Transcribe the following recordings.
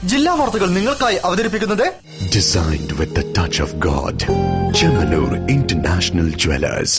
ജില്ലാ വാർത്തകൾ നിങ്ങൾക്കായി അവതരിപ്പിക്കുന്നത് Designed with the touch of God. Chemanur International Jewelers.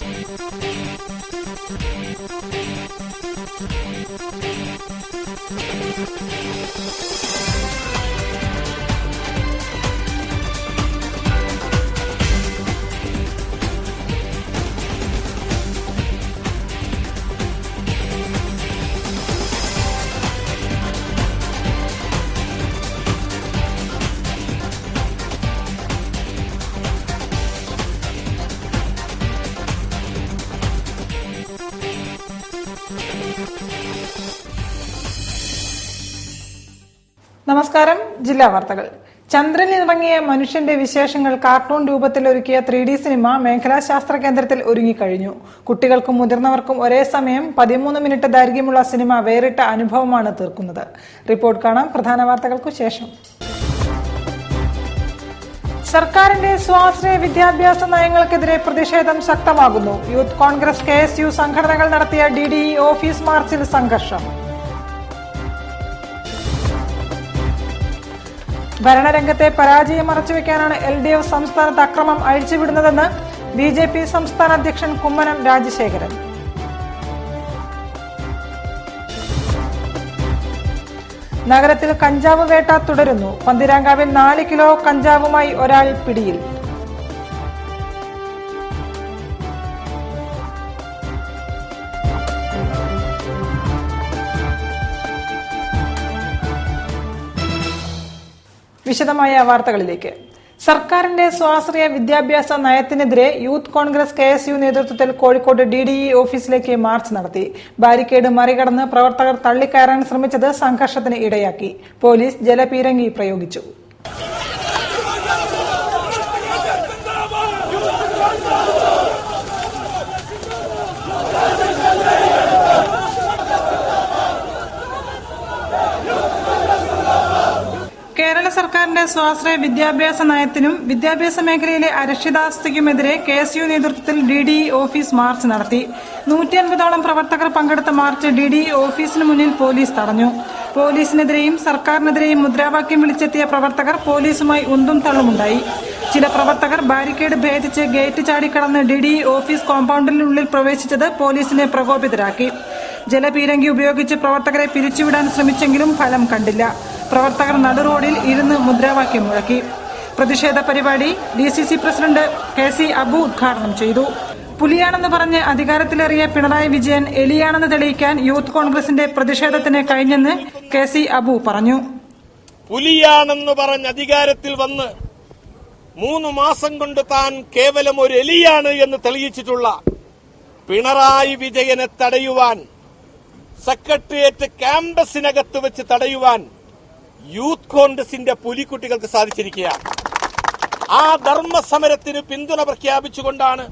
നമസ്കാരം. ജില്ലാ വാർത്തകൾ. ചന്ദ്രനിൽ ഇറങ്ങിയ മനുഷ്യന്റെ വിശേഷങ്ങൾ കാർട്ടൂൺ രൂപത്തിൽ ഒരുക്കിയ 3D സിനിമ മേഖലാ ശാസ്ത്ര കേന്ദ്രത്തിൽ ഒരുങ്ങിക്കഴിഞ്ഞു. കുട്ടികൾക്കും മുതിർന്നവർക്കും ഒരേ സമയം 13 മിനിറ്റ് ദൈർഘ്യമുള്ള സിനിമ വേറിട്ട അനുഭവമാണ് തീർക്കുന്നത്. റിപ്പോർട്ട് കാണാം പ്രധാന വാർത്തകൾക്കു ശേഷം. സർക്കാരിന്റെ സ്വാശ്രയ വിദ്യാഭ്യാസ നയങ്ങൾക്കെതിരെ പ്രതിഷേധം ശക്തമാകുന്നു. യൂത്ത് കോൺഗ്രസ്, KSU സംഘടനകൾ നടത്തിയ DDE ഓഫീസ് മാർച്ചിൽ സംഘർഷം. ഭരണരംഗത്തെ പരാജയം മറച്ചുവെക്കാനാണ് LDF സംസ്ഥാനത്ത് അക്രമം അഴിച്ചുവിടുന്നതെന്ന് BJP സംസ്ഥാന അധ്യക്ഷൻ കുമ്മനം രാജശേഖരൻ. നഗരത്തിൽ കഞ്ചാവ് വേട്ട തുടരുന്നു. പന്തിരാങ്കാവിൽ 4 കിലോ കഞ്ചാവുമായി ഒരാൾ പിടിയിൽ. വിശദമായ വാർത്തകളിലേക്ക്. സർക്കാരിന്റെ സ്വാശ്രയ വിദ്യാഭ്യാസ നയത്തിനെതിരെ യൂത്ത് കോൺഗ്രസ്, KSU നേതൃത്വത്തിൽ കോഴിക്കോട് DDE ഓഫീസിലേക്ക് മാർച്ച് നടത്തി. ബാരിക്കേഡ് മറികടന്ന് പ്രവർത്തകർ തള്ളിക്കയറാൻ ശ്രമിച്ചത് സംഘർഷത്തിന് ഇടയാക്കി. പോലീസ് ജലപീരങ്കി പ്രയോഗിച്ചു. കേരള സർക്കാരിന്റെ സ്വാശ്രയ വിദ്യാഭ്യാസ നയത്തിനും വിദ്യാഭ്യാസ മേഖലയിലെ അരക്ഷിതാവസ്ഥയ്ക്കുമെതിരെ KSU നേതൃത്വത്തിൽ DDE ഓഫീസ് മാർച്ച് നടത്തി. 150ഓളം പ്രവർത്തകർ പങ്കെടുത്ത മാർച്ച് DDE ഓഫീസിന് മുന്നിൽ പോലീസ് തടഞ്ഞു. പോലീസിനെതിരെയും സർക്കാരിനെതിരെയും മുദ്രാവാക്യം വിളിച്ചെത്തിയ പ്രവർത്തകർ പോലീസുമായി ഉന്തും തള്ളുമുണ്ടായി. ചില പ്രവർത്തകർ ബാരിക്കേഡ് ഭേദിച്ച് ഗേറ്റ് ചാടിക്കടന്ന് DDE ഓഫീസ് കോമ്പൌണ്ടിനുള്ളിൽ പ്രവേശിച്ചത് പോലീസിനെ പ്രകോപിതരാക്കി. ജലപീരങ്കി ഉപയോഗിച്ച് പ്രവർത്തകരെ പിരിച്ചുവിടാൻ ശ്രമിച്ചെങ്കിലും ഫലം കണ്ടില്ല. പ്രവർത്തകർ നടുറോഡിൽ ഇരുന്ന് മുദ്രാവാക്യം മുഴക്കി. പ്രതിഷേധ പരിപാടി DCC പ്രസിഡന്റ് KC അബു ഉദ്ഘാടനം ചെയ്തു. പുലിയാണെന്ന് പറഞ്ഞ് അധികാരത്തിലേറിയ പിണറായി വിജയൻ എലിയാണെന്ന് തെളിയിക്കാൻ യൂത്ത് കോൺഗ്രസിന്റെ പ്രതിഷേധത്തിന് കഴിഞ്ഞെന്ന് KC അബു പറഞ്ഞു. പുലിയാണെന്ന് പറഞ്ഞ് അധികാരത്തിൽ വന്ന് 3 മാസം കൊണ്ട് താൻ കേവലം ഒരു എലിയാണ് എന്ന് തെളിയിച്ചിട്ടുള്ള പിണറായി വിജയനെ തടയുവാൻ, സെക്രട്ടേറിയറ്റ് ക്യാമ്പസിനകത്ത് വെച്ച് തടയുവാൻ യൂത്ത് കോൺഗ്രസിന്റെ പുലിക്കുട്ടികൾക്ക് സാധിച്ചിരിക്കുകയാണ്. ആ ധർമ്മസമരത്തിന് പിന്തുണ പ്രഖ്യാപിച്ചുകൊണ്ടാണ്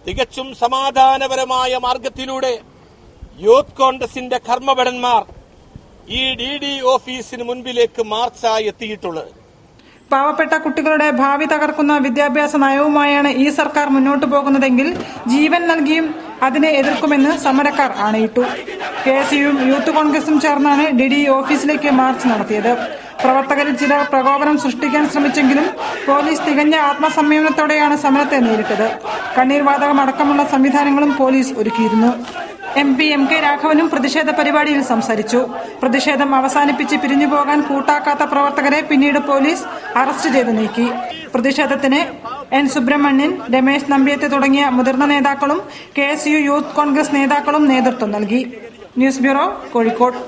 തികച്ചും സമാധാനപരമായ മാർഗത്തിലൂടെ യൂത്ത് കോൺഗ്രസിന്റെ കർമ്മഭടന്മാർ ഈ DDE ഓഫീസിന് മുൻപിലേക്ക് മാർച്ചായി എത്തിയിട്ടുള്ളത്. പാവപ്പെട്ട കുട്ടികളുടെ ഭാവി തകർക്കുന്ന വിദ്യാഭ്യാസ നയവുമായാണ് ഈ സർക്കാർ മുന്നോട്ടു പോകുന്നതെങ്കിൽ ജീവൻ നൽകിയും അതിനെ എതിർക്കുമെന്ന് സമരക്കാർ ആണയിട്ടു. KSUവും യൂത്ത് കോൺഗ്രസും ചേർന്നാണ് DDE ഓഫീസിലേക്ക് മാർച്ച് നടത്തിയത്. പ്രവർത്തകരിൽ ചിലർ പ്രകോപനം സൃഷ്ടിക്കാൻ ശ്രമിച്ചെങ്കിലും പോലീസ് തികഞ്ഞ ആത്മസംയമനത്തോടെയാണ് സമരത്തെ നേരിട്ടത്. കണ്ണീർവാതകം അടക്കമുള്ള സംവിധാനങ്ങളും പോലീസ് ഒരുക്കിയിരുന്നു. MP MK രാഘവനും പ്രതിഷേധ പരിപാടിയിൽ സംസാരിച്ചു. പ്രതിഷേധം അവസാനിപ്പിച്ച് പിരിഞ്ഞുപോകാൻ കൂട്ടാക്കാത്ത പ്രവർത്തകരെ പിന്നീട് പോലീസ് അറസ്റ്റ് ചെയ്ത് നീക്കി. പ്രതിഷേധത്തിന് N സുബ്രഹ്മണ്യൻ, രമേശ് നമ്പ്യത്ത് തുടങ്ങിയ മുതിർന്ന നേതാക്കളും KSU യൂത്ത് കോൺഗ്രസ് നേതാക്കളും നേതൃത്വം നൽകി. News bureau, Kozhikode.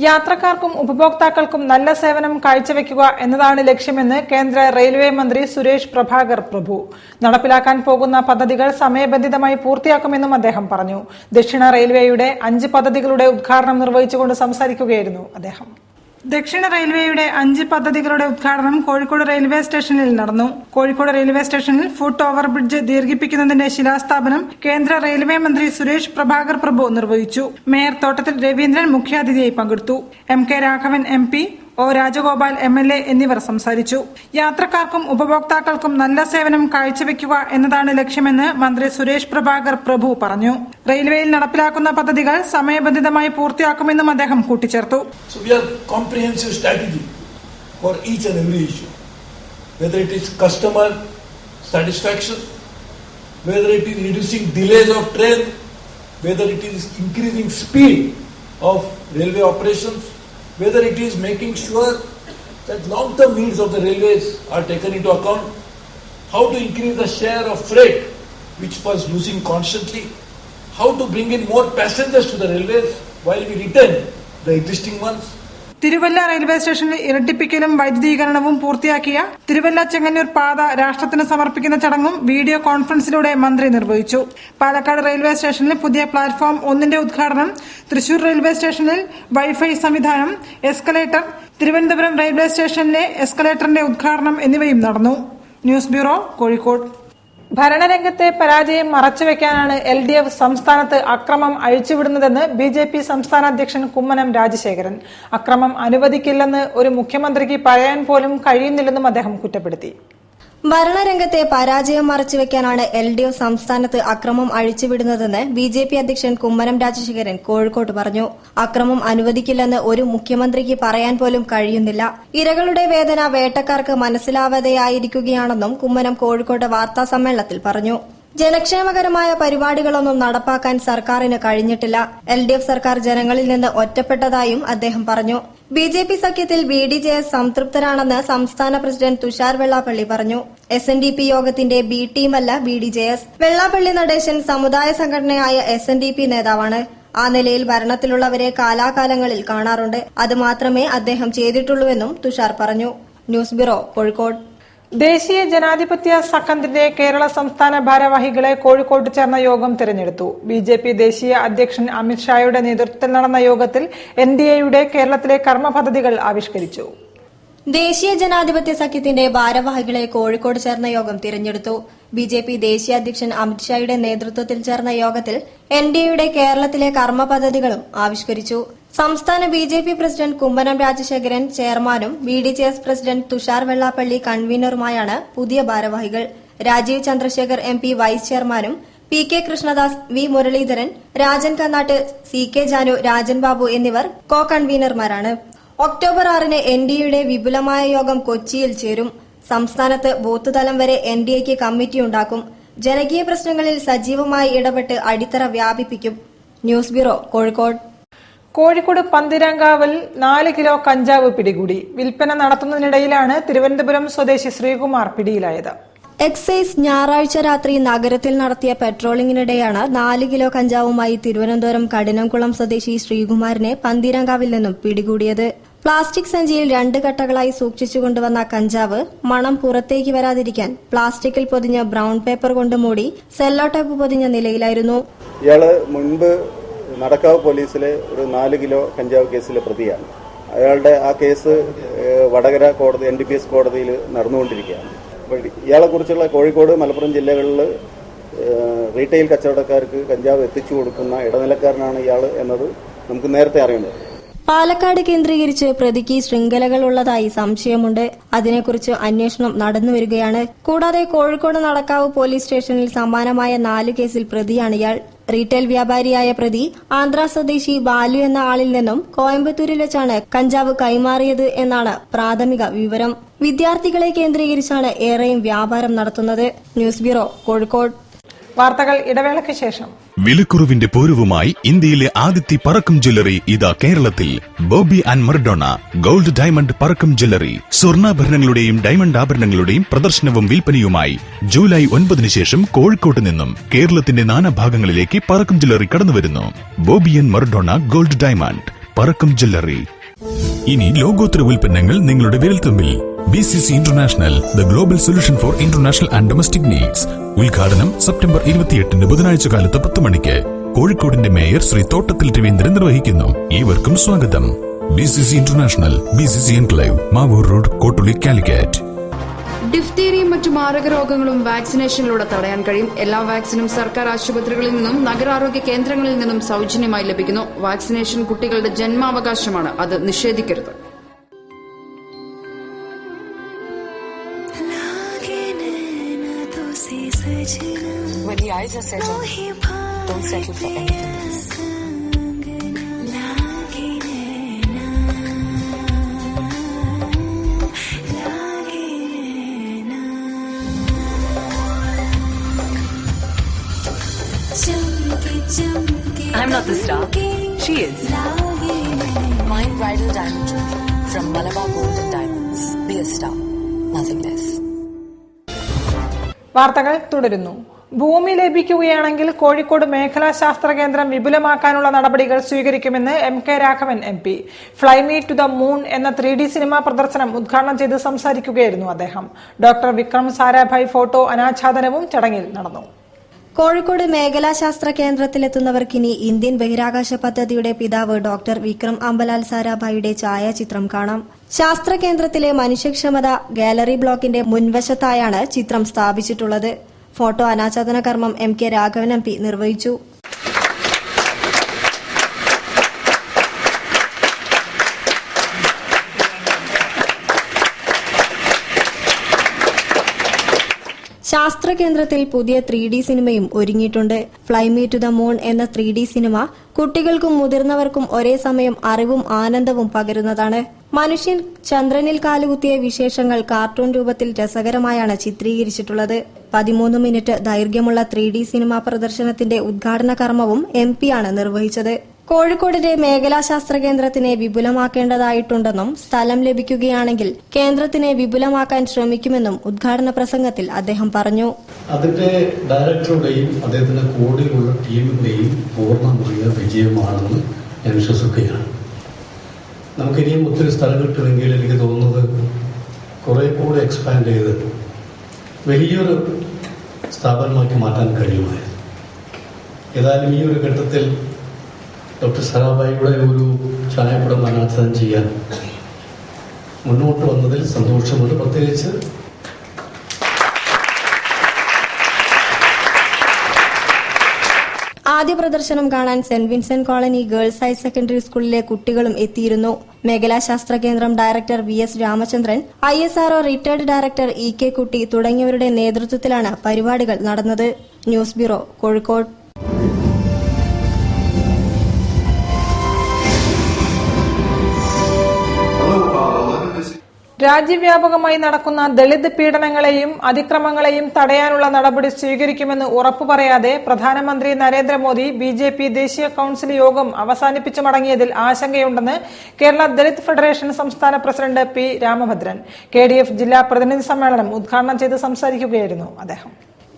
യാത്രക്കാർക്കും ഉപഭോക്താക്കൾക്കും നല്ല സേവനം കാഴ്ചവെക്കുക എന്നതാണ് ലക്ഷ്യമെന്ന് കേന്ദ്ര റെയിൽവേ മന്ത്രി സുരേഷ് പ്രഭാകർ പ്രഭു. നടപ്പിലാക്കാൻ പോകുന്ന പദ്ധതികൾ സമയബന്ധിതമായി പൂർത്തിയാക്കുമെന്നും അദ്ദേഹം പറഞ്ഞു. ദക്ഷിണ റെയിൽവേയുടെ 5 പദ്ധതികളുടെ ഉദ്ഘാടനം നിർവഹിച്ചുകൊണ്ട് സംസാരിക്കുകയായിരുന്നു അദ്ദേഹം. ദക്ഷിണ റെയിൽവേയുടെ 5 പദ്ധതികളുടെ ഉദ്ഘാടനം കോഴിക്കോട് റെയിൽവേ സ്റ്റേഷനിൽ നടന്നു. കോഴിക്കോട് റെയിൽവേ സ്റ്റേഷനിൽ ഫുട് ഓവർ ബ്രിഡ്ജ് ദീർഘിപ്പിക്കുന്നതിന്റെ ശിലാസ്ഥാപനം കേന്ദ്ര റെയിൽവേ മന്ത്രി സുരേഷ് പ്രഭാകർ പ്രഭു നിർവഹിച്ചു. മേയർ തോട്ടത്തിൽ രവീന്ദ്രൻ മുഖ്യാതിഥിയായി പങ്കെടുത്തു. MK Raghavan MP, O Rajagopal MLA എന്നിവർ സംസാരിച്ചു. യാത്രക്കാർക്കും ഉപഭോക്താക്കൾക്കും നല്ല സേവനം കാഴ്ചവെക്കുക എന്നതാണ് ലക്ഷ്യമെന്ന് മന്ത്രി സുരേഷ് പ്രഭാകർ പ്രഭു പറഞ്ഞു. റെയിൽവേയിൽ നടപ്പിലാക്കുന്ന പദ്ധതികൾ സമയബന്ധിതമായി പൂർത്തിയാക്കുമെന്നും അദ്ദേഹം കൂട്ടിച്ചേർത്തു. For each and every issue, whether it is customer satisfaction, whether it is reducing delays of train, whether it is increasing speed of railway operations, whether it is making sure that long-term needs of the railways are taken into account, how to increase the share of freight which was losing constantly, how to bring in more passengers to the railways while we retain the existing ones. Thiruvalla railway സ്റ്റേഷനിൽ ഇരട്ടിപ്പിക്കലും വൈദ്യുതീകരണവും പൂർത്തിയാക്കിയ തിരുവല്ല ചെങ്ങന്നൂർ പാത രാഷ്ട്രത്തിന് സമർപ്പിക്കുന്ന ചടങ്ങും video കോൺഫറൻസിലൂടെ മന്ത്രി നിർവഹിച്ചു. Palakkad railway സ്റ്റേഷനിൽ പുതിയ പ്ലാറ്റ്ഫോം 1 ഉദ്ഘാടനം, തൃശൂർ റെയിൽവേ സ്റ്റേഷനിൽ വൈഫൈ സംവിധാനം, എസ്കലേറ്റർ, തിരുവനന്തപുരം റെയിൽവേ സ്റ്റേഷനിലെ എസ്കലേറ്ററിന്റെ ഉദ്ഘാടനം എന്നിവയും നടന്നു. News bureau, Kozhikode. ഭരണരംഗത്തെ പരാജയം മറച്ചുവെക്കാനാണ് LDF സംസ്ഥാനത്ത് അക്രമം അഴിച്ചുവിടുന്നതെന്ന് BJP സംസ്ഥാന അധ്യക്ഷൻ കുമ്മനം രാജശേഖരൻ. അക്രമം അനുവദിക്കില്ലെന്ന് ഒരു മുഖ്യമന്ത്രിക്ക് പറയാൻ പോലും കഴിയുന്നില്ലെന്നും അദ്ദേഹം കുറ്റപ്പെടുത്തി. ഭരണരംഗത്തെ പരാജയം മറച്ചുവെക്കാനാണ് LDF സംസ്ഥാനത്ത് അക്രമം അഴിച്ചുവിടുന്നതെന്ന് BJP അധ്യക്ഷൻ കുമ്മനം രാജശേഖരൻ കോഴിക്കോട്ട് പറഞ്ഞു. അക്രമം അനുവദിക്കില്ലെന്ന് ഒരു മുഖ്യമന്ത്രിക്ക് പറയാൻ പോലും കഴിയുന്നില്ല. ഇരകളുടെ വേദന വേട്ടക്കാർക്ക് മനസ്സിലാവാതെയായിരിക്കുകയാണെന്നും കുമ്മനം കോഴിക്കോട്ട് വാർത്താസമ്മേളനത്തിൽ പറഞ്ഞു. ജനക്ഷേമകരമായ പരിപാടികളൊന്നും നടപ്പാക്കാൻ സർക്കാരിന് കഴിഞ്ഞിട്ടില്ല. LDF സർക്കാർ ജനങ്ങളിൽ നിന്ന് ഒറ്റപ്പെട്ടതായും അദ്ദേഹം പറഞ്ഞു. BJP സഖ്യത്തിൽ BDJS സംതൃപ്തരാണെന്ന് സംസ്ഥാന പ്രസിഡന്റ് തുഷാർ വെള്ളാപ്പള്ളി പറഞ്ഞു. SNDP യോഗത്തിന്റെ B ടീമല്ല BDJS. വെള്ളാപ്പള്ളി നടേശൻ സമുദായ സംഘടനയായ SNDP നേതാവാണ്. ആ നിലയിൽ ഭരണത്തിലുള്ളവരെ കാലാകാലങ്ങളിൽ കാണാറുണ്ട്. അത് മാത്രമേ അദ്ദേഹം ചെയ്തിട്ടുള്ളൂവെന്നും തുഷാർ പറഞ്ഞു. News bureau, Kozhikode. ദേശീയ ജനാധിപത്യ സഖ്യത്തിന്റെ കേരള സംസ്ഥാന ഭാരവാഹികളെ കോഴിക്കോട്ട് ചേർന്ന യോഗം തെരഞ്ഞെടുത്തു. BJP ദേശീയ അധ്യക്ഷൻ അമിത്ഷായുടെ നേതൃത്വത്തിൽ നടന്ന യോഗത്തിൽ NDAയുടെ കേരളത്തിലെ കർമ്മ പദ്ധതികൾ ആവിഷ്കരിച്ചു. ദേശീയ ജനാധിപത്യ സഖ്യത്തിന്റെ ഭാരവാഹികളെ കോഴിക്കോട് ചേർന്ന യോഗം തിരഞ്ഞെടുത്തു. BJP ദേശീയ അധ്യക്ഷൻ അമിത്ഷായുടെ നേതൃത്വത്തിൽ ചേർന്ന യോഗത്തിൽ NDAയുടെ കേരളത്തിലെ കർമ്മ പദ്ധതികളും ആവിഷ്കരിച്ചു. സംസ്ഥാന BJP പ്രസിഡന്റ് കുമ്മനം രാജശേഖരൻ ചെയർമാനും BDJS പ്രസിഡന്റ് തുഷാർ വെള്ളാപ്പള്ളി കൺവീനറുമായാണ് പുതിയ ഭാരവാഹികൾ. രാജീവ് ചന്ദ്രശേഖർ MP വൈസ് ചെയർമാനും PK Krishnadas, V Muraleedharan, Rajan Kannatt, CK Janu, Rajan Babu എന്നിവർ കോ കൺവീനർമാരാണ്. ഒക്ടോബർ 6-ന് NDAയുടെ വിപുലമായ യോഗം കൊച്ചിയിൽ ചേരും. സംസ്ഥാനത്ത് ബൂത്ത് തലം വരെ NDAയ്ക്ക് കമ്മിറ്റിയുണ്ടാക്കും. ജനകീയ പ്രശ്നങ്ങളിൽ സജീവമായി ഇടപെട്ട് അടിത്തറ വ്യാപിപ്പിക്കും. News bureau, Kozhikode. കോഴിക്കോട് പന്തിരാങ്കാവിൽ 4 കിലോ കഞ്ചാവ് പിടികൂടി. വിൽപ്പന നടത്തുന്നതിനിടയിലാണ് തിരുവനന്തപുരം സ്വദേശി ശ്രീകുമാർ പിടിയിലായത്. എക്സൈസ് ഞായറാഴ്ച രാത്രി നഗരത്തിൽ നടത്തിയ പെട്രോളിംഗിനിടെയാണ് 4 കിലോ കഞ്ചാവുമായി തിരുവനന്തപുരം കഠിനംകുളം സ്വദേശി ശ്രീകുമാറിനെ പന്തീരങ്കാവിൽ നിന്നും പിടികൂടിയത്. പ്ലാസ്റ്റിക് സഞ്ചിയിൽ 2 കട്ടകളായി സൂക്ഷിച്ചുകൊണ്ടുവന്ന കഞ്ചാവ് മണം പുറത്തേക്ക് വരാതിരിക്കാൻ പ്ലാസ്റ്റിക്കിൽ പൊതിഞ്ഞ ബ്രൌൺ പേപ്പർ കൊണ്ട് മൂടി സെല്ലോ ടേപ്പ് പൊതിഞ്ഞ നിലയിലായിരുന്നു. ഇയാള് മുൻപ് നടക്കാവ് പോലീസിലെ ഒരു 4 കിലോ കഞ്ചാവ് കേസിലെ പ്രതിയാണ്. അയാളുടെ ആ കേസ് വടകര കോടതി NDPS കോടതിയിൽ നടന്നുകൊണ്ടിരിക്കുകയാണ്. ഇയാളെ കുറിച്ചുള്ള കോഴിക്കോട്, മലപ്പുറം ജില്ലകളിൽ റീറ്റെയിൽ കച്ചവടക്കാർക്ക് കഞ്ചാവ് എത്തിച്ചു കൊടുക്കുന്ന ഇടനിലക്കാരനാണ് ഇയാൾ എന്നത് നമുക്ക് നേരത്തെ അറിയേണ്ടത്. പാലക്കാട് കേന്ദ്രീകരിച്ച് പ്രതിക്ക് ശൃംഖലകൾ ഉള്ളതായി സംശയമുണ്ട്. അതിനെക്കുറിച്ച് അന്വേഷണം നടന്നുവരികയാണ്. കൂടാതെ കോഴിക്കോട് നടക്കാവ് പോലീസ് സ്റ്റേഷനിൽ സമാനമായ 4 കേസിൽ പ്രതിയാണ് ഇയാൾ. റീറ്റെയിൽ വ്യാപാരിയായ പ്രതി ആന്ധ്ര സ്വദേശി ബാലു എന്ന ആളിൽ നിന്നും കോയമ്പത്തൂരിൽ വെച്ചാണ് കഞ്ചാവ് കൈമാറിയത് എന്നാണ് പ്രാഥമിക വിവരം. വിദ്യാർത്ഥികളെ കേന്ദ്രീകരിച്ചാണ് ഏറെയും വ്യാപാരം നടത്തുന്നത്. News bureau, Kozhikode. വാർത്തകൾ ഇടവേളയ്ക്ക് ശേഷം. വിലക്കുറവിന്റെ പൂരവുമായി ഇന്ത്യയിലെ ആദ്യത്തെ പറക്കം ജ്വല്ലറി ഇതാ കേരളത്തിൽ. Bobby and Maradona gold diamond Parakkam jewellery. സ്വർണ്ണാഭരണങ്ങളുടെയും ഡയമണ്ട് ആഭരണങ്ങളുടെയും പ്രദർശനവും വിൽപ്പനയുമായി ജൂലൈ 9 ശേഷം കോഴിക്കോട്ട് നിന്നും കേരളത്തിന്റെ നാനാഭാഗങ്ങളിലേക്ക് പറക്കം ജ്വല്ലറി കടന്നുവരുന്നു. Bobby and Maradona gold diamond Parakkam jewellery. ഇനി ലോകോത്തര ഉൽപ്പന്നങ്ങൾ നിങ്ങളുടെ വിരൽത്തുമ്പിൽ. BCC international, the global solution for international and domestic needs. ഉദ്ഘാടനം സെപ്റ്റംബർ 28 ബുധനാഴ്ച കാലത്ത് 10 മണിക്ക് കോഴിക്കോടിന്റെ മേയർ ശ്രീ തോട്ടത്തിൽ രവീന്ദ്രൻ നിർവഹിക്കുന്നു. ഏവർക്കും സ്വാഗതം. BCC international, BCC enclave, Mavoor road, Kottooli, Calicut. ഡിഫ്തീരിയയും മറ്റു മാരക രോഗങ്ങളും വാക്സിനേഷനിലൂടെ തടയാൻ കഴിയും. എല്ലാ വാക്സിനും സർക്കാർ ആശുപത്രികളിൽ നിന്നും നഗരാരോഗ്യ കേന്ദ്രങ്ങളിൽ നിന്നും സൌജന്യമായി ലഭിക്കുന്നു. വാക്സിനേഷൻ കുട്ടികളുടെ ജന്മാവകാശമാണ്. അത് നിഷേധിക്കരുത്. When the eyes are settled, don't settle for anything else. I'm not the star. She is. Mine bridal diamond jewelry from Malabar Gold and Diamonds. Be a star, nothing less. വാർത്തകൾ തുടരുന്നു. ഭൂമി ലഭിക്കുകയാണെങ്കിൽ കോഴിക്കോട് മേഖലാ ശാസ്ത്ര കേന്ദ്രം വിപുലമാക്കാനുള്ള നടപടികൾ സ്വീകരിക്കുമെന്ന് MK Raghavan MP. Fly me to the moon എന്ന 3D സിനിമാ പ്രദർശനം ഉദ്ഘാടനം ചെയ്ത് സംസാരിക്കുകയായിരുന്നു അദ്ദേഹം. ഡോക്ടർ വിക്രം സാരാഭായ് ഫോട്ടോ അനാച്ഛാദനവും ചടങ്ങിൽ നടന്നു. കോഴിക്കോട് മേഖലാ ശാസ്ത്ര കേന്ദ്രത്തിലെത്തുന്നവർക്കിനി ഇന്ത്യൻ ബഹിരാകാശ പദ്ധതിയുടെ പിതാവ് ഡോക്ടർ വിക്രം അംബലാൽ സാരാഭായിയുടെ ഛായാചിത്രം കാണാം. ശാസ്ത്ര കേന്ദ്രത്തിലെ മനുഷ്യക്ഷമത ഗാലറി ബ്ലോക്കിന്റെ മുൻവശത്തായാണ് ചിത്രം സ്ഥാപിച്ചിട്ടുള്ളത്. ഫോട്ടോ അനാച്ഛാദന കർമ്മം MK രാഘവൻ MP നിർവഹിച്ചു. ശാസ്ത്ര കേന്ദ്രത്തിൽ പുതിയ 3D സിനിമയും ഒരുങ്ങിയിട്ടുണ്ട്. Fly me to the moon എന്ന 3D സിനിമ കുട്ടികൾക്കും മുതിർന്നവർക്കും ഒരേ സമയം അറിവും ആനന്ദവും പകരുന്നതാണ്. മനുഷ്യൻ ചന്ദ്രനിൽ കാലുകുത്തിയ വിശേഷങ്ങൾ കാർട്ടൂൺ രൂപത്തിൽ രസകരമായാണ് ചിത്രീകരിച്ചിട്ടുള്ളത്. 13 മിനിറ്റ് ദൈർഘ്യമുള്ള 3D സിനിമാ പ്രദർശനത്തിന്റെ ഉദ്ഘാടന കർമ്മവും MP ആണ് നിർവഹിച്ചത്. കോഴിക്കോടിന്റെ മേഖലാ ശാസ്ത്ര കേന്ദ്രത്തിനെ വിപുലമാക്കേണ്ടതായിട്ടുണ്ടെന്നും സ്ഥലം ലഭിക്കുകയാണെങ്കിൽ കേന്ദ്രത്തിനെ വിപുലമാക്കാൻ ശ്രമിക്കുമെന്നും ഉദ്ഘാടന പ്രസംഗത്തിൽ അദ്ദേഹം പറഞ്ഞു. അതിന്റെ ഡയറക്ടറുടെയും അദ്ദേഹത്തിന്റെ കൂടെയുള്ള ടീമിന്റെയും പൂർണ്ണമായ വിജയമാണെന്ന് ഞാൻ വിശ്വസിക്കുകയാണ്. നമുക്കിനിയും ഒത്തിരി സ്ഥലം കിട്ടുമെങ്കിൽ എനിക്ക് തോന്നുന്നത് കുറെ കൂടെ എക്സ്പാൻഡ് ചെയ്ത് വലിയൊരു സ്ഥാപനമാക്കി മാറ്റാൻ കഴിയുമായിരുന്നു. ഏതായാലും ഈ ഒരു ഘട്ടത്തിൽ ഡോക്ടർ സാരാഭായിയുടെ ഒരു ഛായാപടം അനാച്ഛാദനം ചെയ്യാൻ മുന്നോട്ട് വന്നതിൽ സന്തോഷമുണ്ട്. പ്രത്യേകിച്ച് ആദ്യ പ്രദർശനം കാണാൻ saint Vincent colony girls higher secondary സ്കൂളിലെ കുട്ടികളും എത്തിയിരുന്നു. മേഖലാ ശാസ്ത്ര കേന്ദ്രം director VS Ramachandran, ISRO retired director EK കുട്ടി തുടങ്ങിയവരുടെ നേതൃത്വത്തിലാണ് പരിപാടികൾ നടന്നത്. News bureau, Kozhikode. രാജ്യവ്യാപകമായി നടക്കുന്ന ദളിത് പീഡനങ്ങളെയും അതിക്രമങ്ങളെയും തടയാനുള്ള നടപടി സ്വീകരിക്കുമെന്ന് ഉറപ്പു പറയാതെ പ്രധാനമന്ത്രി നരേന്ദ്രമോദി BJP ദേശീയ കൌൺസിൽ യോഗം അവസാനിപ്പിച്ചു മടങ്ങിയതിൽ ആശങ്കയുണ്ടെന്ന് കേരള ദളിത് ഫെഡറേഷൻ സംസ്ഥാന പ്രസിഡന്റ് P. രാമഭദ്രൻ. KDF ജില്ലാ പ്രതിനിധി സമ്മേളനം ഉദ്ഘാടനം ചെയ്ത് സംസാരിക്കുകയായിരുന്നു അദ്ദേഹം.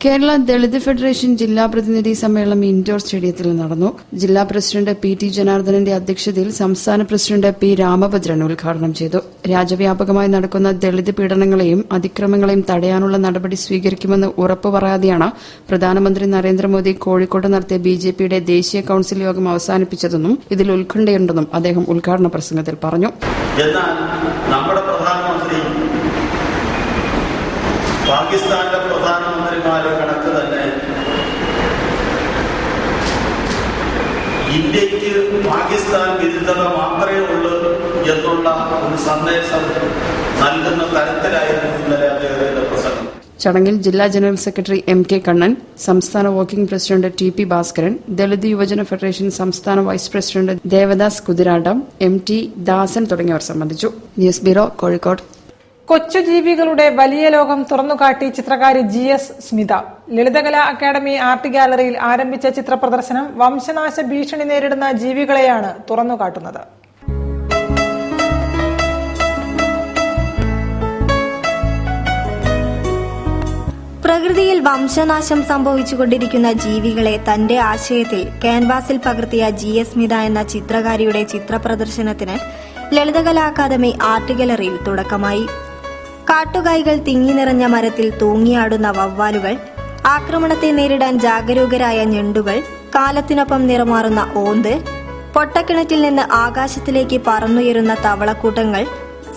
കേരള ദളിത് ഫെഡറേഷൻ ജില്ലാ പ്രതിനിധി സമ്മേളനം ഇൻഡോർ സ്റ്റേഡിയത്തിൽ നടന്നു. ജില്ലാ പ്രസിഡന്റ് PT ജനാർദ്ദനന്റെ അധ്യക്ഷതയിൽ സംസ്ഥാന പ്രസിഡന്റ് P. രാമഭദ്രൻ ഉദ്ഘാടനം ചെയ്തു. രാജ്യവ്യാപകമായി നടക്കുന്ന ദളിത് പീഡനങ്ങളെയും അതിക്രമങ്ങളെയും തടയാനുള്ള നടപടി സ്വീകരിക്കുമെന്ന് ഉറപ്പു പറയാതെയാണ് പ്രധാനമന്ത്രി നരേന്ദ്രമോദി കോഴിക്കോട് നടത്തിയ BJPയുടെ ദേശീയ കൌൺസിൽ യോഗം അവസാനിപ്പിച്ചതെന്നും ഇതിൽ ഉത്കണ്ഠയുണ്ടെന്നും അദ്ദേഹം ഉദ്ഘാടന പ്രസംഗത്തിൽ പറഞ്ഞു. എന്നാൽ നമ്മുടെ പ്രധാനമന്ത്രി പാകിസ്ഥാന്റെ പ്രധാനമന്ത്രിമാരുടെ കണക്ക് തന്നെ ഇന്ത്യക്ക് പാകിസ്ഥാൻ വിരുദ്ധത മാത്രമേ ഉള്ളൂ എന്നുള്ള ഒരു സന്ദേശം നൽകുന്ന തരത്തിലായിരുന്നു ഇന്നലെ അദ്ദേഹത്തിന്റെ പ്രസംഗം. ചടങ്ങിൽ ജില്ലാ ജനറൽ സെക്രട്ടറി MK കണ്ണൻ, സംസ്ഥാന working president TP Bhaskaran, Dalit യുവജന ഫെഡറേഷൻ സംസ്ഥാന vice president Devadas Kuthirattam, MT Dasan തുടങ്ങിയവർ സംബന്ധിച്ചു. News bureau, Kozhikode. കൊച്ചുജീവികളുടെ വലിയ ലോകം തുറന്നുകാട്ടി ചിത്രകാരി GS സ്മിത. ലളിതകലാ അക്കാദമി ആർട്ട് ഗാലറിയിൽ ആരംഭിച്ച ചിത്ര പ്രദർശനം വംശനാശ ഭീഷണി നേരിടുന്ന ജീവികളെയാണ് തുറന്നുകാട്ടുന്നത്. പ്രകൃതിയിൽ വംശനാശം സംഭവിച്ചുകൊണ്ടിരിക്കുന്ന ജീവികളെ തന്റെ ആശയത്തിൽ ക്യാൻവാസിൽ പകർത്തിയ GS സ്മിത എന്ന ചിത്രകാരിയുടെ ചിത്ര പ്രദർശനത്തിന് ലളിതകലാ അക്കാദമി ആർട്ട് ഗാലറിയിൽ തുടക്കമായി. കാട്ടുകായ്കൾ തിങ്ങി നിറഞ്ഞ മരത്തിൽ തൂങ്ങിയാടുന്ന വവ്വാലുകൾ, ആക്രമണത്തെ നേരിടാൻ ജാഗരൂകരായ ഞണ്ടുകൾ, കാലത്തിനൊപ്പം നിറമാറുന്ന ഓന്ത്, പൊട്ടക്കിണറ്റിൽ നിന്ന് ആകാശത്തിലേക്ക് പറന്നുയരുന്ന തവളക്കൂട്ടങ്ങൾ,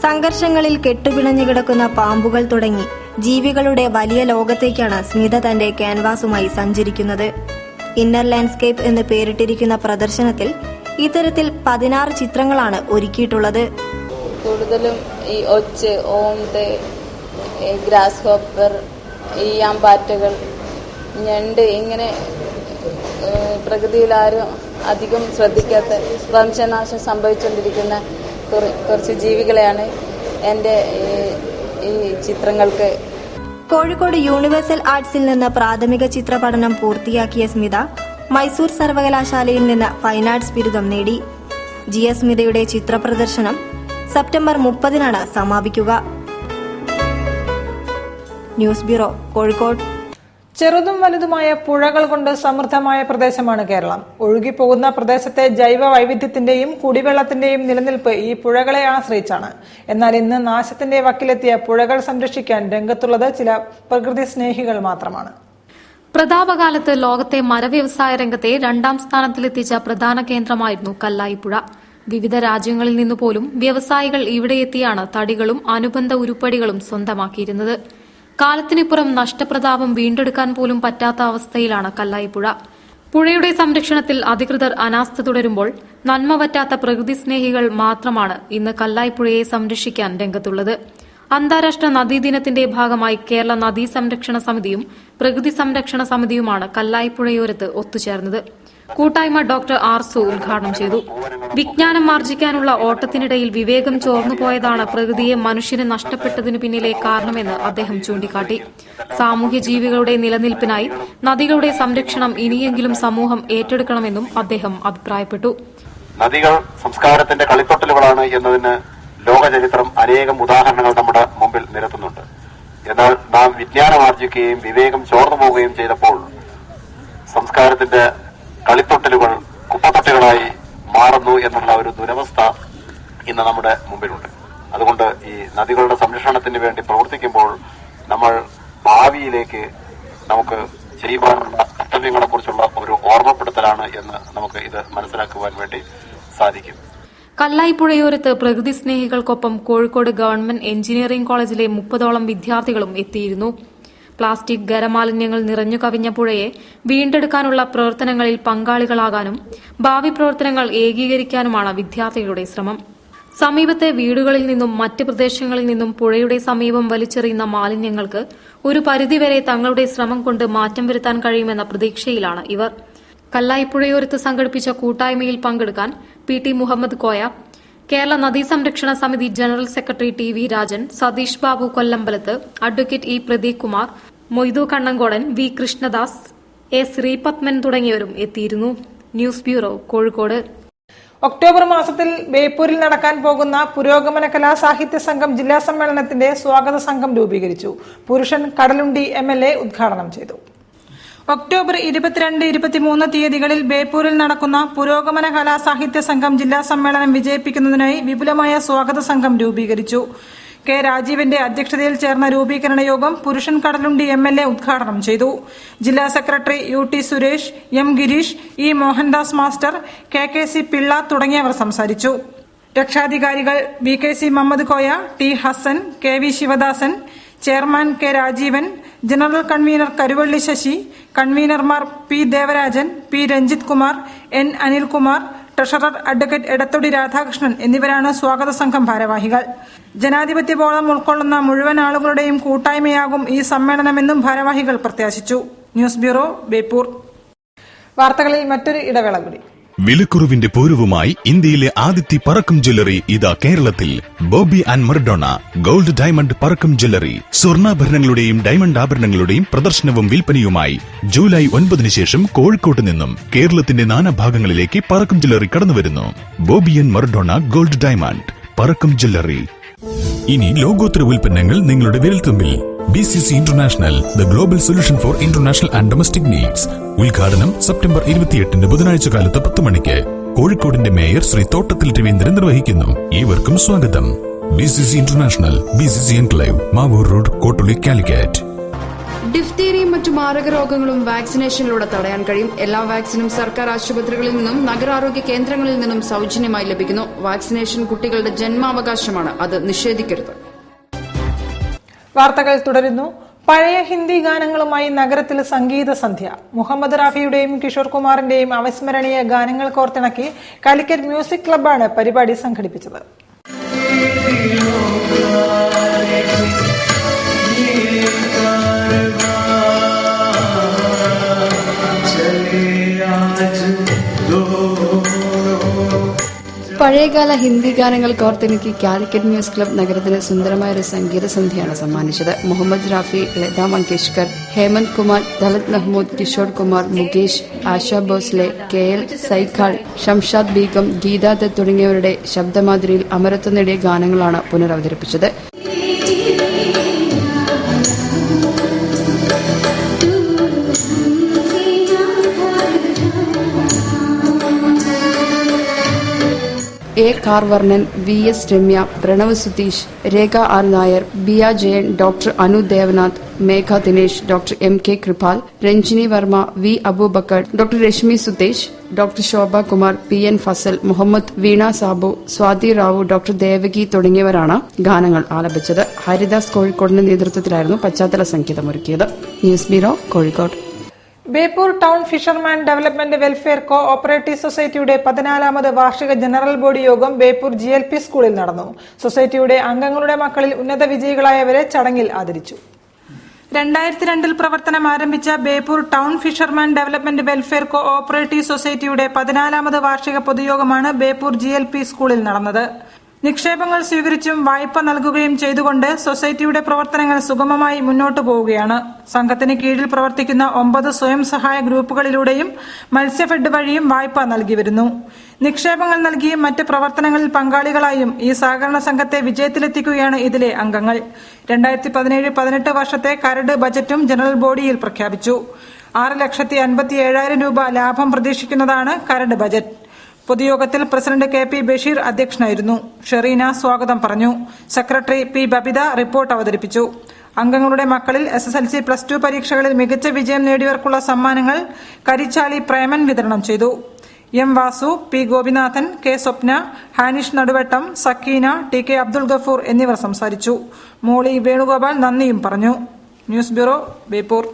സംഘർഷങ്ങളിൽ കെട്ടുപിണഞ്ഞു കിടക്കുന്ന പാമ്പുകൾ തുടങ്ങി ജീവികളുടെ വലിയ ലോകത്തേക്കാണ് സ്മിത തന്റെ ക്യാൻവാസുമായി സഞ്ചരിക്കുന്നത്. ഇന്നർ ലാൻഡ്സ്കേപ്പ് എന്ന് പേരിട്ടിരിക്കുന്ന പ്രദർശനത്തിൽ ഇത്തരത്തിൽ 16 ചിത്രങ്ങളാണ് ഒരുക്കിയിട്ടുള്ളത്. കൂടുതലും ഈ ഒച്ച്, ഓന്ത്, ഗ്രാസ് ഹോപ്പർ, ഈ ആമ്പാറ്റകൾ, ഞണ്ട് ഇങ്ങനെ പ്രകൃതിയിൽ ആരും അധികം ശ്രദ്ധിക്കാത്ത വംശനാശം സംഭവിച്ചുകൊണ്ടിരിക്കുന്ന കുറച്ച് ജീവികളെയാണ് എൻ്റെ ഈ ചിത്രങ്ങൾക്ക്. കോഴിക്കോട് യൂണിവേഴ്സൽ ആർട്സിൽ നിന്ന് പ്രാഥമിക ചിത്ര പഠനം പൂർത്തിയാക്കിയ സ്മിത മൈസൂർ സർവകലാശാലയിൽ നിന്ന് ഫൈൻ ആർട്സ് ബിരുദം നേടി. GS സ്മിതയുടെ ചിത്ര പ്രദർശനം സെപ്റ്റംബർ 30-നാണ് സമാപിക്കുക. News bureau, Kozhikode. ചെറുതും വലുതുമായ പുഴകൾ കൊണ്ട് സമൃദ്ധമായ പ്രദേശമാണ് കേരളം. ഒഴുകിപ്പോകുന്ന പ്രദേശത്തെ ജൈവ വൈവിധ്യത്തിന്റെയും കുടിവെള്ളത്തിന്റെയും നിലനിൽപ്പ് ഈ പുഴകളെ ആശ്രയിച്ചാണ്. എന്നാൽ ഇന്ന് നാശത്തിന്റെ വക്കിലെത്തിയ പുഴകൾ സംരക്ഷിക്കാൻ രംഗത്തുള്ളത് ചില പ്രകൃതി സ്നേഹികൾ മാത്രമാണ്. പ്രതാപകാലത്ത് ലോകത്തെ മരവ്യവസായ രംഗത്തെ 2ാം സ്ഥാനത്തിലെത്തിച്ച പ്രധാന കേന്ദ്രമായിരുന്നു കല്ലായിപ്പുഴ. വിവിധ രാജ്യങ്ങളിൽ നിന്നുപോലും വ്യവസായികൾ ഇവിടെയെത്തിയാണ് തടികളും അനുബന്ധ ഉരുപ്പടികളും സ്വന്തമാക്കിയിരുന്നത്. കാലത്തിനിപ്പുറം നഷ്ടപ്രതാപം വീണ്ടെടുക്കാൻ പോലും പറ്റാത്ത അവസ്ഥയിലാണ് കല്ലായിപ്പുഴ. പുഴയുടെ സംരക്ഷണത്തിൽ അധികൃതർ അനാസ്ഥ തുടരുമ്പോൾ നന്മ പറ്റാത്ത പ്രകൃതി സ്നേഹികൾ മാത്രമാണ് ഇന്ന് കല്ലായിപ്പുഴയെ സംരക്ഷിക്കാൻ രംഗത്തുള്ളത്. അന്താരാഷ്ട്ര നദീദിനത്തിന്റെ ഭാഗമായി കേരള നദീ സംരക്ഷണ സമിതിയും പ്രകൃതി സംരക്ഷണ സമിതിയുമാണ് കല്ലായിപ്പുഴയോരത്ത് ഒത്തുചേർന്നത്. കൂട്ടായ്മ ഡോക്ടർ ആർസു ഉദ്ഘാടനം ചെയ്തു. വിജ്ഞാനം ആർജിക്കാനുള്ള ഓട്ടത്തിനിടയിൽ വിവേകം ചോർന്നുപോയതാണ് പ്രകൃതിയെ മനുഷ്യന് നഷ്ടപ്പെട്ടതിനു പിന്നിലെ കാരണമെന്ന് അദ്ദേഹം ചൂണ്ടിക്കാട്ടി. സാമൂഹ്യ ജീവികളുടെ നിലനിൽപ്പിനായി നദികളുടെ സംരക്ഷണം ഇനിയെങ്കിലും സമൂഹം ഏറ്റെടുക്കണമെന്നും അദ്ദേഹം അഭിപ്രായപ്പെട്ടു. നദികൾ സംസ്കാരത്തിന്റെ കളിത്തൊട്ടലുകളാണ് എന്നതിന് ലോകചരിത്രം അനേകം ഉദാഹരണങ്ങൾ നമ്മുടെ മുമ്പിൽ നിരത്തുന്നുണ്ട്. എന്നാൽ നാം വിജ്ഞാനം ആർജിക്കുകയും വിവേകം ചോർന്നു പോവുകയും ചെയ്തപ്പോൾ സംസ്കാരത്തിന്റെ കളിത്തൊട്ടലുകൾ കുപ്പത്തൊട്ടികളായി മാറുന്നു എന്നുള്ള ഒരു ദുരവസ്ഥ ഇന്ന് നമ്മുടെ മുമ്പിലുണ്ട്. അതുകൊണ്ട് ഈ നദികളുടെ സംരക്ഷണത്തിന് വേണ്ടി പ്രവർത്തിക്കുമ്പോൾ നമ്മൾ ഭാവിയിലേക്ക് നമുക്ക് ചെയ്യുവാനുള്ള കർത്തവ്യങ്ങളെക്കുറിച്ചുള്ള ഒരു ഓർമ്മപ്പെടുത്തലാണ് എന്ന് നമുക്ക് ഇത് മനസ്സിലാക്കുവാൻ വേണ്ടി സാധിക്കും. കല്ലായിപ്പുഴയോരത്ത് പ്രകൃതി സ്നേഹികൾക്കൊപ്പം കോഴിക്കോട് ഗവൺമെന്റ് എഞ്ചിനീയറിംഗ് കോളേജിലെ 30ഓളം വിദ്യാർത്ഥികളും എത്തിയിരുന്നു. പ്ലാസ്റ്റിക് ഖരമാലിന്യങ്ങൾ നിറഞ്ഞു കവിഞ്ഞ പുഴയെ വീണ്ടെടുക്കാനുള്ള പ്രവർത്തനങ്ങളിൽ പങ്കാളികളാകാനും ഭാവി പ്രവർത്തനങ്ങൾ ഏകീകരിക്കാനുമാണ് വിദ്യാർത്ഥികളുടെ ശ്രമം. സമീപത്തെ വീടുകളിൽ നിന്നും മറ്റ് പ്രദേശങ്ങളിൽ നിന്നും പുഴയുടെ സമീപം വലിച്ചെറിയുന്ന മാലിന്യങ്ങൾക്ക് ഒരു പരിധിവരെ തങ്ങളുടെ ശ്രമം കൊണ്ട് മാറ്റം വരുത്താൻ കഴിയുമെന്ന പ്രതീക്ഷയിലാണ് ഇവർ. കല്ലായിപ്പുഴയോരത്ത് സംഘടിപ്പിച്ച കൂട്ടായ്മയിൽ പങ്കെടുക്കാൻ PT മുഹമ്മദ് കോയ, കേരള നദീ സംരക്ഷണ സമിതി general secretary TV Rajan, Satheesh Babu Kollampalath, advocate E Pradeep Kumar, Moythu Kannankodan, V Krishnadas, A Sreepathman തുടങ്ങിയവരും എത്തിയിരുന്നു. News bureau, Kozhikode. ഒക്ടോബർ മാസത്തിൽ ബേപ്പൂരിൽ നടക്കാൻ പോകുന്ന പുരോഗമന കലാസാഹിത്യ സംഘം ജില്ലാ സമ്മേളനത്തിന്റെ സ്വാഗത സംഘം രൂപീകരിച്ചു. പുരുഷൻ കടലുണ്ടി MLA ഉദ്ഘാടനം ചെയ്തു. ഒക്ടോബർ 22-23 തീയതികളിൽ ബേപ്പൂരിൽ നടക്കുന്ന പുരോഗമന കലാസാഹിത്യ സംഘം ജില്ലാ സമ്മേളനം വിജയിപ്പിക്കുന്നതിനായി വിപുലമായ സ്വാഗത സംഘം രൂപീകരിച്ചു. K രാജീവിന്റെ അധ്യക്ഷതയിൽ ചേർന്ന രൂപീകരണ യോഗം പുരുഷൻ കടലുണ്ടി MLA ഉദ്ഘാടനം ചെയ്തു. ജില്ലാ secretary UT Suresh, M Girish, E Mohandas master, KKC Pillai തുടങ്ങിയവർ സംസാരിച്ചു. രക്ഷാധികാരികൾ VKC Muhammad Koya, T Hassan, KV Sivadasan, chairman K Rajeevan, general convener Karuvalli Sasi, കൺവീനർമാർ P Devarajan, P Ranjith Kumar, N Anilkumar, treasurer advocate Edathodi Radhakrishnan എന്നിവരാണ് സ്വാഗത സംഘം ഭാരവാഹികൾ. ജനാധിപത്യ ബോധം ഉൾക്കൊള്ളുന്ന മുഴുവൻ ആളുകളുടെയും കൂട്ടായ്മയാകും ഈ സമ്മേളനമെന്നും ഭാരവാഹികൾ പ്രത്യാശിച്ചു. News bureau, Beypore. വാർത്തകളിൽ മറ്റൊരു ഇടവേള കൂടി. വിലക്കുറവിന്റെ പൂരവുമായി ഇന്ത്യയിലെ ആദ്യത്തെ പറക്കം ജ്വല്ലറി ഇതാ കേരളത്തിൽ. Bobby and Maradona gold diamond Parakkam jewellery. സ്വർണ്ണാഭരണങ്ങളുടെയും ഡയമണ്ട് ആഭരണങ്ങളുടെയും പ്രദർശനവും വിൽപ്പനയുമായി ജൂലൈ 9 ശേഷം കോഴിക്കോട്ട് നിന്നും കേരളത്തിന്റെ നാനാഭാഗങ്ങളിലേക്ക് പറക്കം ജ്വല്ലറി കടന്നുവരുന്നു. Bobby and Maradona gold diamond Parakkam jewellery. ഇനി ലോകോത്തര ഉൽപ്പന്നങ്ങൾ നിങ്ങളുടെ വിരൽത്തുമ്പിൽ. BCC international, the global solution for international and domestic needs. ഉദ്ഘാടനം സെപ്റ്റംബർ 28 ബുധനാഴ്ച കാലത്ത് 10 മണിക്ക് കോഴിക്കോടിന്റെ മേയർ ശ്രീ തോട്ടത്തിൽ രവീന്ദ്രൻ നിർവഹിക്കുന്നു. ഏവർക്കും സ്വാഗതം. BCC international, BCC enclave, Mavoor road, Kottooli, Calicut. ഡിഫ്തീരിയയും മറ്റു മാരക രോഗങ്ങളും വാക്സിനേഷനിലൂടെ തടയാൻ കഴിയും. എല്ലാ വാക്സിനും സർക്കാർ ആശുപത്രികളിൽ നിന്നും നഗരാരോഗ്യ കേന്ദ്രങ്ങളിൽ നിന്നും സൌജന്യമായി ലഭിക്കുന്നു. വാക്സിനേഷൻ കുട്ടികളുടെ ജന്മാവകാശമാണ്, അത് നിഷേധിക്കരുത്. വാർത്തകൾ തുടരുന്നു. പഴയ ഹിന്ദി ഗാനങ്ങളുമായി നഗരത്തിൽ സംഗീത സന്ധ്യ. മുഹമ്മദ് റാഫിയുടെയും കിഷോർ കുമാറിന്റെയും അവിസ്മരണീയ ഗാനങ്ങൾ കോർത്തിണക്കി കാലിക്കറ്റ് മ്യൂസിക് ക്ലബ്ബാണ് പരിപാടി സംഘടിപ്പിച്ചത്. പഴയകാല ഹിന്ദി ഗാനങ്ങൾ കോർത്തിണക്കി കാലിക്കറ്റ് മ്യൂസിക് ക്ലബ് നഗരത്തിന് സുന്ദരമായ ഒരു സംഗീത സന്ധ്യയാണ് സമ്മാനിച്ചത്. മുഹമ്മദ് റാഫി, ലതാ മങ്കേഷ്കർ, ഹേമന്ത് കുമാർ, ദളിത് മെഹ്മൂദ്, കിഷോർ കുമാർ, മുകേഷ്, ആശാ ഭോസ്ലെ, KL സൈഖാൾ, ഷംഷാദ് ബീഗം, ഗീതാ ദത്ത് തുടങ്ങിയവരുടെ ശബ്ദമാധുരിയിൽ അമരത്വം നേടിയ ഗാനങ്ങളാണ് പുനരവതരിപ്പിച്ചത്. A. Karvarnan, VS Ramya, Pranav Sutheesh, Rekha R. Nair, Biya Jayan, doctor Anu Devanath, Megha Dinesh, doctor MK Kripal, Ranjini Varma, V. Aboobacker, doctor Reshmi Sutesh, doctor Shobha Kumar, PN Fazal, Muhammad, Veena Sabu, Swathi Rao, doctor Devaki തുടങ്ങിയവരാണ് ഗാനങ്ങൾ ആലപിച്ചത്. ഹരിദാസ് കോഴിക്കോടിന്റെ നേതൃത്വത്തിലായിരുന്നു പശ്ചാത്തല സംഗീതമൊരുക്കിയത്. News bureau, Kozhikode. Beypore town fisherman development welfare co operative സൊസൈറ്റിയുടെ 14ാമത് വാർഷിക ജനറൽ ബോഡി യോഗം ബേപ്പൂർ GLP സ്കൂളിൽ നടന്നു. സൊസൈറ്റിയുടെ അംഗങ്ങളുടെ മക്കളിൽ ഉന്നത വിജയികളായവരെ ചടങ്ങിൽ ആദരിച്ചു. 2002 പ്രവർത്തനം ആരംഭിച്ച Beypore town fisherman development welfare co operative സൊസൈറ്റിയുടെ 14ാമത് വാർഷിക പൊതുയോഗമാണ് ബേപ്പൂർ GLP സ്കൂളിൽ നടന്നത്. നിക്ഷേപങ്ങൾ സ്വീകരിച്ചും വായ്പ നൽകുകയും ചെയ്തുകൊണ്ട് സൊസൈറ്റിയുടെ പ്രവർത്തനങ്ങൾ സുഗമമായി മുന്നോട്ടു പോവുകയാണ്. സംഘത്തിന് കീഴിൽ പ്രവർത്തിക്കുന്ന 9 സ്വയം സഹായ ഗ്രൂപ്പുകളിലൂടെയും മത്സ്യഫെഡ് വഴിയും വായ്പ നൽകി വരുന്നു. നിക്ഷേപങ്ങൾ നൽകിയും മറ്റ് പ്രവർത്തനങ്ങളിൽ പങ്കാളികളായും ഈ സഹകരണ സംഘത്തെ വിജയത്തിലെത്തിക്കുകയാണ് ഇതിലെ അംഗങ്ങൾ. 2017-18 വർഷത്തെ കരട് ബജറ്റും ജനറൽ ബോഡിയിൽ പ്രഖ്യാപിച്ചു. 6,57,000 രൂപ ലാഭം പ്രതീക്ഷിക്കുന്നതാണ് കരട് ബജറ്റ്. പൊതുയോഗത്തിൽ പ്രസിഡന്റ് KP ബഷീർ അധ്യക്ഷനായിരുന്നു. ഷെറീന സ്വാഗതം പറഞ്ഞു. Secretary P. ബബിത റിപ്പോർട്ട് അവതരിപ്പിച്ചു. അംഗങ്ങളുടെ മക്കളിൽ SSLC, +2 പരീക്ഷകളിൽ മികച്ച വിജയം നേടിയവർക്കുള്ള സമ്മാനങ്ങൾ കരിച്ചാലി പ്രേമൻ വിതരണം ചെയ്തു. M. Vasu, P. Gopinathan, K. സ്വപ്ന, ഹാനിഷ് നടുവട്ടം, സക്കീന, TK അബ്ദുൾ ഗഫൂർ എന്നിവർ സംസാരിച്ചു. മോളി വേണുഗോപാൽ നന്ദിയും പറഞ്ഞു. News bureau, Beypore.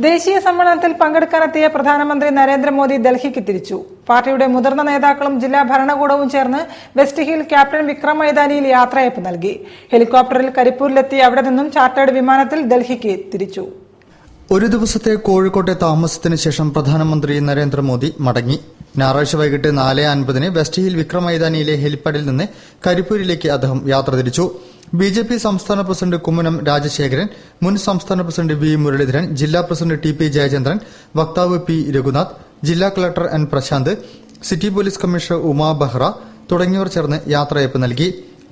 ദേശീയ സമ്മേളനത്തിൽ പങ്കെടുക്കാനെത്തിയ പ്രധാനമന്ത്രി നരേന്ദ്രമോദി ഡൽഹിക്ക് തിരിച്ചു. പാർട്ടിയുടെ മുതിർന്ന നേതാക്കളും ജില്ലാ ഭരണകൂടവും ചേർന്ന് വെസ്റ്റ് ഹിൽ ക്യാപ്റ്റൻ വിക്രം മൈതാനിയിൽ യാത്രയയപ്പ് നൽകി. ഹെലികോപ്റ്ററിൽ കരിപ്പൂരിലെത്തി അവിടെ നിന്നും ചാർട്ടേഡ് വിമാനത്തിൽ ഡൽഹിക്ക് തിരിച്ചു. ഒരു ദിവസത്തെ കോഴിക്കോട്ടെ താമസത്തിന് ശേഷം പ്രധാനമന്ത്രി നരേന്ദ്രമോദി മടങ്ങി. ഞായറാഴ്ച വൈകിട്ട് 4:50 വെസ്റ്റ് ഹിൽ വിക്രം മൈതാനിയിലെ ഹെലിപ്പാഡിൽ നിന്ന് കരിപ്പൂരിലേക്ക് അദ്ദേഹം യാത്ര തിരിച്ചു. BJP സംസ്ഥാന പ്രസിഡന്റ് കുമ്മനം രാജശേഖരൻ, മുൻ സംസ്ഥാന പ്രസിഡന്റ് V. മുരളീധരൻ, ജില്ലാ പ്രസിഡന്റ് TP ജയചന്ദ്രൻ, വക്താവ് P. രഘുനാഥ്, ജില്ലാ collector N. Prashanth, city police commissioner Uma Behera തുടങ്ങിയവർ ചേർന്ന് യാത്രയയപ്പ് നൽകി.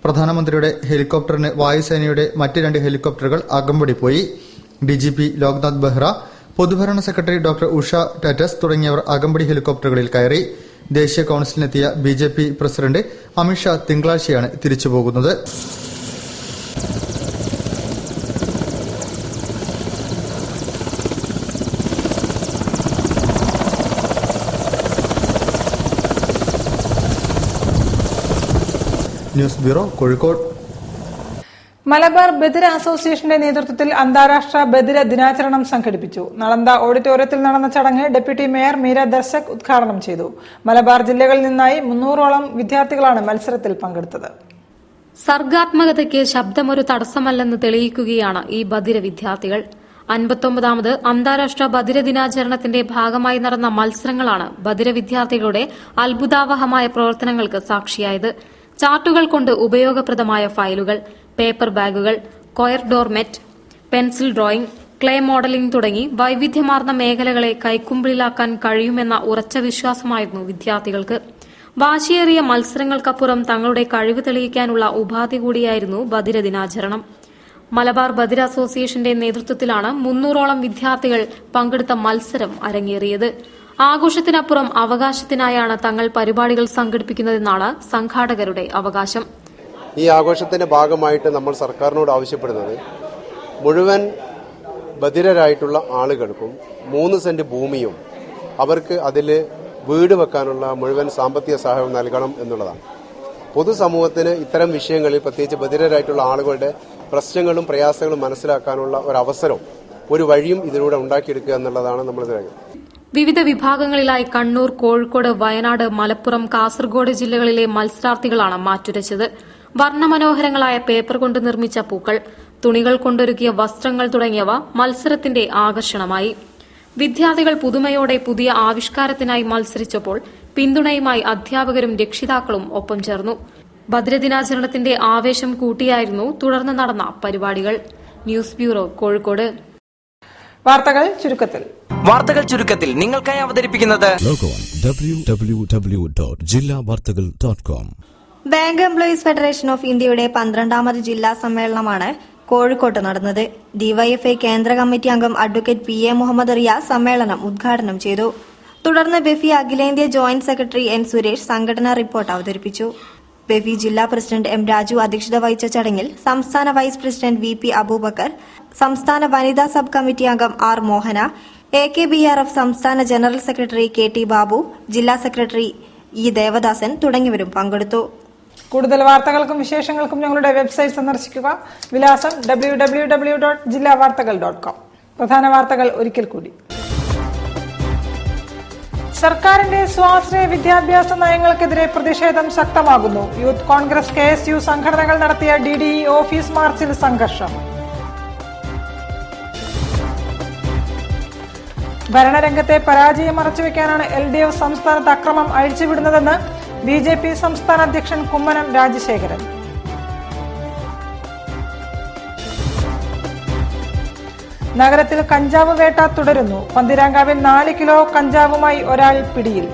പ്രധാനമന്ത്രിയുടെ ഹെലികോപ്റ്ററിന് വായുസേനയുടെ മറ്റ് 2 ഹെലികോപ്റ്ററുകൾ അകമ്പടി പോയി. DGP ലോക്നാഥ് ബെഹ്റ, പൊതുഭരണ സെക്രട്ടറി ഡോക്ടർ ഉഷ ടാറ്റസ് തുടങ്ങിയവർ അകമ്പടി ഹെലികോപ്റ്ററുകളിൽ കയറി. ദേശീയ കൌൺസിലിനെത്തിയ BJP പ്രസിഡന്റ് അമിത്ഷാ തിങ്കളാഴ്ചയാണ് തിരിച്ചുപോകുന്നത്. News bureau, Kozhikode. മലബാർ ബദിര അസോസിയേഷന്റെ നേതൃത്വത്തിൽ അന്താരാഷ്ട്ര ബദിര ദിനാചരണം സംഘടിപ്പിച്ചു. നളന്ദ ഓഡിറ്റോറിയത്തിൽ നടന്ന ചടങ്ങ് ഡെപ്യൂട്ടി മേയർ മീര ദർശക് ഉദ്ഘാടനം ചെയ്തു. മലബാർ ജില്ലകളിൽ നിന്നായി 300ഓളം വിദ്യാർത്ഥികളാണ് മത്സരത്തിൽ പങ്കെടുത്തത്. സർഗാത്മകതയ്ക്ക് ശബ്ദമൊരു തടസ്സമല്ലെന്ന് തെളിയിക്കുകയാണ് ഈ ബദിര വിദ്യാർത്ഥികൾ. 59ാമത് അന്താരാഷ്ട്ര ബദിര ദിനാചരണത്തിന്റെ ഭാഗമായി നടന്ന മത്സരങ്ങളാണ് ബദിര വിദ്യാർത്ഥികളുടെ അത്ഭുതാവഹമായ പ്രവർത്തനങ്ങൾക്ക് സാക്ഷിയായത്. ചാർട്ടുകൾ കൊണ്ട് ഉപയോഗപ്രദമായ ഫയലുകൾ, പേപ്പർ ബാഗുകൾ, coir doormat, pencil drawing, clay modelling തുടങ്ങി വൈവിധ്യമാർന്ന മേഖലകളെ കൈക്കുമ്പിളിലാക്കാൻ കഴിയുമെന്ന ഉറച്ച വിശ്വാസമായിരുന്നു വിദ്യാർത്ഥികൾക്ക്. വാശിയേറിയ മത്സരങ്ങൾക്കപ്പുറം തങ്ങളുടെ കഴിവ് തെളിയിക്കാനുള്ള ഉപാധി കൂടിയായിരുന്നു ബദിര ദിനാചരണം. മലബാർ ബദിര അസോസിയേഷന്റെ നേതൃത്വത്തിലാണ് 300ഓളം വിദ്യാർത്ഥികൾ പങ്കെടുത്ത മത്സരം അരങ്ങേറിയത്. ആഘോഷത്തിനപ്പുറം അവകാശത്തിനായാണ് തങ്ങൾ പരിപാടികൾ സംഘടിപ്പിക്കുന്നതെന്നാണ് സംഘാടകരുടെ അവകാശം. ഈ ആഘോഷത്തിന്റെ ഭാഗമായിട്ട് നമ്മൾ സർക്കാരിനോട് ആവശ്യപ്പെടുന്നത് മുഴുവൻ ബധിരരായിട്ടുള്ള ആളുകൾക്കും 3 സെന്റ് ഭൂമിയും അവർക്ക് അതിൽ വീട് വെക്കാനുള്ള മുഴുവൻ സാമ്പത്തിക സഹായം നൽകണം എന്നുള്ളതാണ്. പൊതുസമൂഹത്തിന് ഇത്തരം വിഷയങ്ങളിൽ പ്രത്യേകിച്ച് ബധിരരായിട്ടുള്ള ആളുകളുടെ പ്രശ്നങ്ങളും പ്രയാസങ്ങളും മനസ്സിലാക്കാനുള്ള ഒരു അവസരവും ഒരു വഴിയും ഇതിലൂടെ ഉണ്ടാക്കിയെടുക്കുക എന്നുള്ളതാണ് നമ്മൾ വിവിധ വിഭാഗങ്ങളിലായി കണ്ണൂർ, കോഴിക്കോട്, വയനാട്, മലപ്പുറം, കാസർഗോഡ് ജില്ലകളിലെ മത്സരാർത്ഥികളാണ് മാറ്റുരച്ചത്. വർണ്ണമനോഹരങ്ങളായ പേപ്പർ കൊണ്ട് നിർമ്മിച്ച പൂക്കൾ, തുണികൾ കൊണ്ടൊരുക്കിയ വസ്ത്രങ്ങൾ തുടങ്ങിയവ മത്സരത്തിന്റെ ആകർഷണമായി. വിദ്യാർത്ഥികൾ പുതുമയോടെ പുതിയ ആവിഷ്കാരത്തിനായി മത്സരിച്ചപ്പോൾ പിന്തുണയുമായി അധ്യാപകരും രക്ഷിതാക്കളും ഒപ്പം ചേർന്നു. ഭദ്രദിനാചരണത്തിന്റെ ആവേശം കൂട്ടിയായിരുന്നു തുടർന്ന് നടന്ന പരിപാടികൾ. News bureau, Kozhikode. വാർത്തകൾ ചുരുക്കത്തിൽ നിങ്ങൾക്കായി അവതരിപ്പിക്കുന്നത് www.jillavartagal.com. Bank employees federation of ഇന്ത്യയുടെ 12ാമത് ജില്ലാ സമ്മേളനമാണ് കോഴിക്കോട്ട് നടന്നത്. ഡിവൈഎഫ്ഐ കേന്ദ്ര കമ്മിറ്റി അംഗം അഡ്വക്കേറ്റ് PA മുഹമ്മദ് റിയാസ് സമ്മേളനം ഉദ്ഘാടനം ചെയ്തു. തുടർന്ന് ബെഫി അഖിലേന്ത്യാ ജോയിന്റ് സെക്രട്ടറി N സുരേഷ് സംഘടനാ റിപ്പോർട്ട് അവതരിപ്പിച്ചു. ബെഫി ജില്ലാ പ്രസിഡന്റ് M രാജു അധ്യക്ഷത വഹിച്ച ചടങ്ങിൽ സംസ്ഥാന വൈസ് പ്രസിഡന്റ് VP അബൂബക്കർ, സംസ്ഥാന വനിതാ സബ് കമ്മിറ്റി അംഗം R മോഹന, AKBRF സംസ്ഥാന ജനറൽ സെക്രട്ടറി KT ബാബു, ജില്ലാ സെക്രട്ടറി E ദേവദാസൻ തുടങ്ങിയവരും പങ്കെടുത്തു. കൂടുതൽ വാർത്തകൾക്കും വിശേഷങ്ങൾക്കും ഞങ്ങളുടെ വെബ്സൈറ്റ് സന്ദർശിക്കുക. വിലാസം www.jillavartagal.com. പ്രധാന വാർത്തകൾ ഒരിക്കൽ കൂടി. സർക്കാരിന്റെ സ്വാശ്രയ വിദ്യാഭ്യാസ നയങ്ങൾക്കെതിരെ പ്രതിഷേധം ശക്തമാകുന്നു. യൂത്ത് കോൺഗ്രസ് KSU സംഘടനകൾ നടത്തിയ DDE ഓഫീസ് മാർച്ചിൽ സംഘർഷം. ഭരണരംഗത്തെ പരാജയം മറച്ചുവെക്കാനാണ് LDF സംസ്ഥാനത്ത് അക്രമം അഴിച്ചുവിടുന്നതെന്ന് BJP സംസ്ഥാന അധ്യക്ഷൻ കുമ്മനം രാജശേഖരൻ. നഗരത്തിൽ കഞ്ചാവ് വേട്ട തുടരുന്നു. പന്തിരാങ്കാവിൽ 4 കിലോ കഞ്ചാവുമായി ഒരാൾ പിടിയിൽ.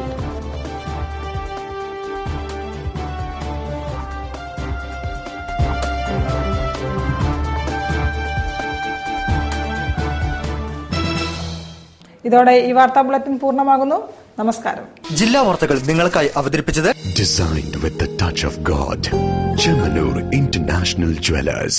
ഇതോടെ ഈ വാർത്താ ബുള്ളറ്റിൻ പൂർണ്ണമാകുന്നു. നമസ്കാരം. ജില്ലാ വാർത്തകൾ നിങ്ങൾക്കായി അവതരിപ്പിച്ചത് Designed with the touch of God. Chemanur International Jewelers.